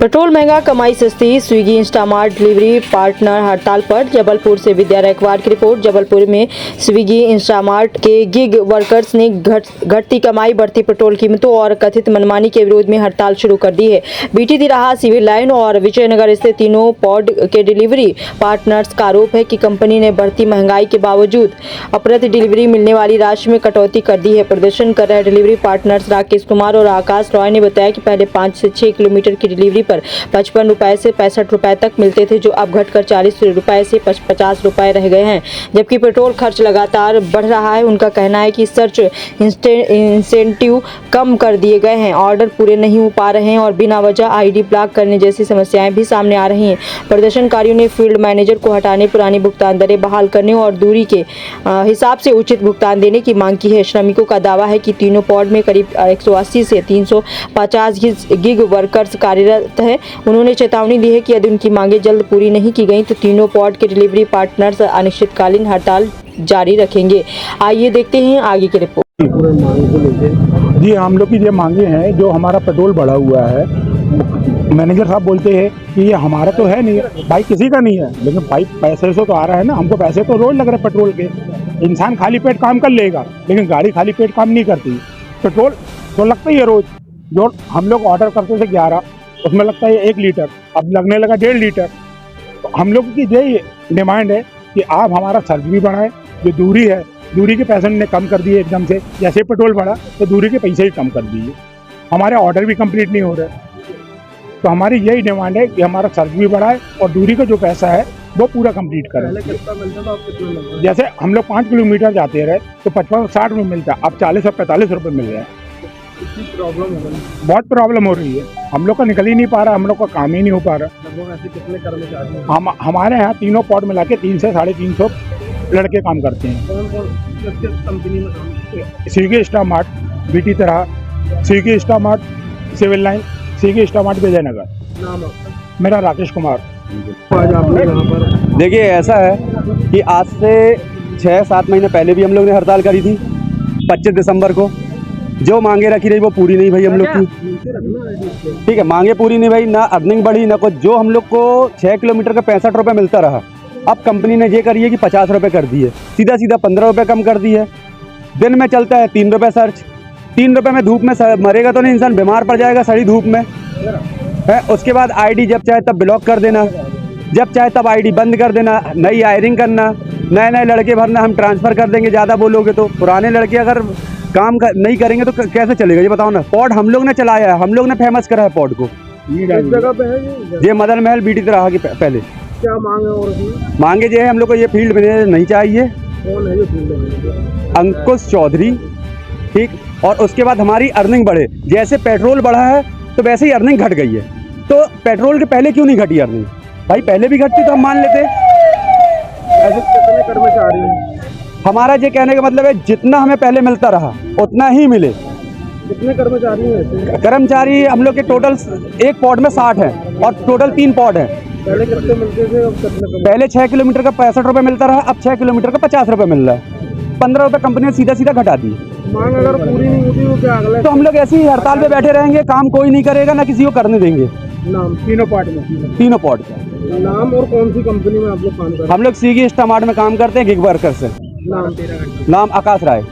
Petrol महंगा, कमाई सस्ती, स्विगी इंस्टामार्ट डिलीवरी पार्टनर हड़ताल पर। जबलपुर से विद्या रैकवार की रिपोर्ट। जबलपुर में स्विगी इंस्टामार्ट के गिग वर्कर्स ने घटती कमाई, बढ़ती पेट्रोल कीमतों और कथित मनमानी के विरोध में हड़ताल शुरू कर दी है। बीटी तिराहा, सिविल लाइन और विजयनगर स्थित तीनों पॉड के डिलीवरी पार्टनर्स का आरोप है कि कंपनी ने बढ़ती महंगाई के बावजूद अप्रति डिलीवरी मिलने वाली राशि में कटौती कर दी है। प्रदर्शन कर रहे डिलीवरी पार्टनर्स राकेश कुमार और आकाश रॉय ने बताया कि पहले 5 से 6 किलोमीटर की डिलीवरी पर 55 रुपए से 65 रुपए तक मिलते थे, जो अब घटकर 40 रुपए से 50 रुपए रह गए हैं। जबकि पेट्रोल खर्च लगातार बढ़ रहा है। उनका कहना है कि सर्च इंसेंटिव कम कर दिए गए हैं, ऑर्डर पूरे नहीं हो पा रहे हैं और बिना वजह आईडी ब्लॉक करने जैसी समस्याएं भी सामने आ रही हैं। प्रदर्शनकारियों ने फील्ड मैनेजर को हटाने, पुरानी भुगतान दरें बहाल करने और दूरी के हिसाब से उचित भुगतान देने की मांग की है। श्रमिकों का दावा है कि तीनों पॉड में करीब 180 से 350 गिग वर्कर्स कार्यरत है। उन्होंने चेतावनी दी है कि यदि उनकी मांगें जल्द पूरी नहीं की गई तो तीनों पॉड के डिलीवरी पार्टनर्स अनिश्चितकालीन हड़ताल जारी रखेंगे। आइए देखते हैं आगे की रिपोर्ट। जी, हम लोग की ये मांगे हैं, जो हमारा पेट्रोल बढ़ा हुआ है। मैनेजर साहब बोलते हैं कि ये हमारा तो है नहीं, भाई किसी का नहीं है, लेकिन भाई पैसे से तो आ रहा है ना, हमको पैसे तो रोज लग रहे पेट्रोल के। इंसान खाली पेट काम कर लेगा, लेकिन गाड़ी खाली पेट काम नहीं करती। पेट्रोल तो लगता ही है रोज। जो हम लोग ऑर्डर करते थे 11, उसमें लगता है 1 लीटर, अब लगने लगा 1.5 लीटर। तो हम लोग की यही डिमांड है कि आप हमारा सर्च भी बढ़ाएं। जो दूरी है, दूरी के पैसे ने कम कर दिए एकदम से। जैसे पेट्रोल बढ़ा तो दूरी के पैसे ही कम कर दिए। हमारे ऑर्डर भी कंप्लीट नहीं हो रहे। तो हमारी यही डिमांड है कि हमारा सर्च भी बढ़ाए और दूरी का जो पैसा है वो पूरा कंप्लीट करें। जैसे हम लोग 5 किलोमीटर जाते रहे तो 55-60 में मिलता, अब 40 और 45 रुपये मिल रहे हैं। बहुत प्रॉब्लम हो रही है। हम लोग का निकल ही नहीं पा रहा, हम लोग का काम ही नहीं हो पा रहा। ऐसे कितने कर्मचारी हैं? हमारे यहाँ तीनों पॉड मिला के 300 से 350 लड़के काम करते हैं। किस कंपनी में काम? स्विगी इंस्टामार्ट, बीटी तिराहा, Swiggy Instamart, civil line, Swiggy Instamart Vijaynagar. नाम आपका? मेरा राकेश कुमार। आज आप लोग यहाँ पर देखिए, ऐसा है कि आज से 6-7 महीने पहले भी हम लोग ने हड़ताल करी थी 25 दिसंबर को। जो मांगे रखी रही वो पूरी नहीं भाई हम लोग की। ठीक है, मांगे पूरी नहीं भाई, ना अर्निंग बढ़ी ना कुछ। जो हम लोग को 6 किलोमीटर का 65 रुपये मिलता रहा, अब कंपनी ने ये करी है कि 50 रुपये कर दिए, सीधा 15 रुपये कम कर दी है। दिन में चलता है 3 रुपये सर्च। 3 रुपये में धूप में मरेगा तो नहीं इंसान, बीमार पड़ जाएगा सड़ी धूप में है। उसके बाद आईडी जब चाहे तब ब्लॉक कर देना, जब चाहे तब आईडी बंद कर देना, नई हायरिंग करना, नए लड़के भरना। हम ट्रांसफ़र कर देंगे ज़्यादा बोलोगे तो। पुराने लड़के अगर काम नहीं करेंगे तो कैसे चलेगा ये बताओ ना। पॉड हम लोग ने चलाया है, हम लोग ने फेमस करा है पॉड को। किस जगह पे है ये मदन महल बीटी तिराहा की पहले। क्या मांग है? और उसमें मांगे ये है, हम लोग को ये फील्ड मैनेजर नहीं चाहिए, कौन है जो फील्ड मैनेजर? अंकुश चौधरी। ठीक, और उसके बाद हमारी अर्निंग बढ़े। जैसे पेट्रोल बढ़ा है तो वैसे ही अर्निंग घट गई है। तो पेट्रोल के पहले क्यों नहीं घटी अर्निंग? भाई पहले भी घटती तो हम मान लेते। ऐसे कितने कर्मचारी हैं? हमारा ये कहने का मतलब है जितना हमें पहले मिलता रहा उतना ही मिले। कितने कर्मचारी हैं ऐसे? कर्मचारी हम लोग के टोटल एक पॉड में 60 हैं और टोटल 3 पॉड हैं। पहले कितने मिलते थे, अब कितने? पहले 6 किलोमीटर का 65 रुपये मिलता रहा, अब 6 किलोमीटर का 50 रुपये मिल रहा है। 15 रुपये कंपनी ने सीधा घटा दी। मांग अगर पूरी नहीं होती तो क्या अगला? तो हम लोग ऐसे ही हड़ताल पे बैठे रहेंगे, काम कोई नहीं करेगा, ना किसी को करने देंगे। नाम? तीनों पार्ट में? तीनों पॉड का नाम और कौन सी कंपनी में आप लोग काम कर रहे हैं? हम लोग स्विगी इंस्टामार्ट में काम करते हैं गिग वर्कर से। नाम? नाम आकाश राय।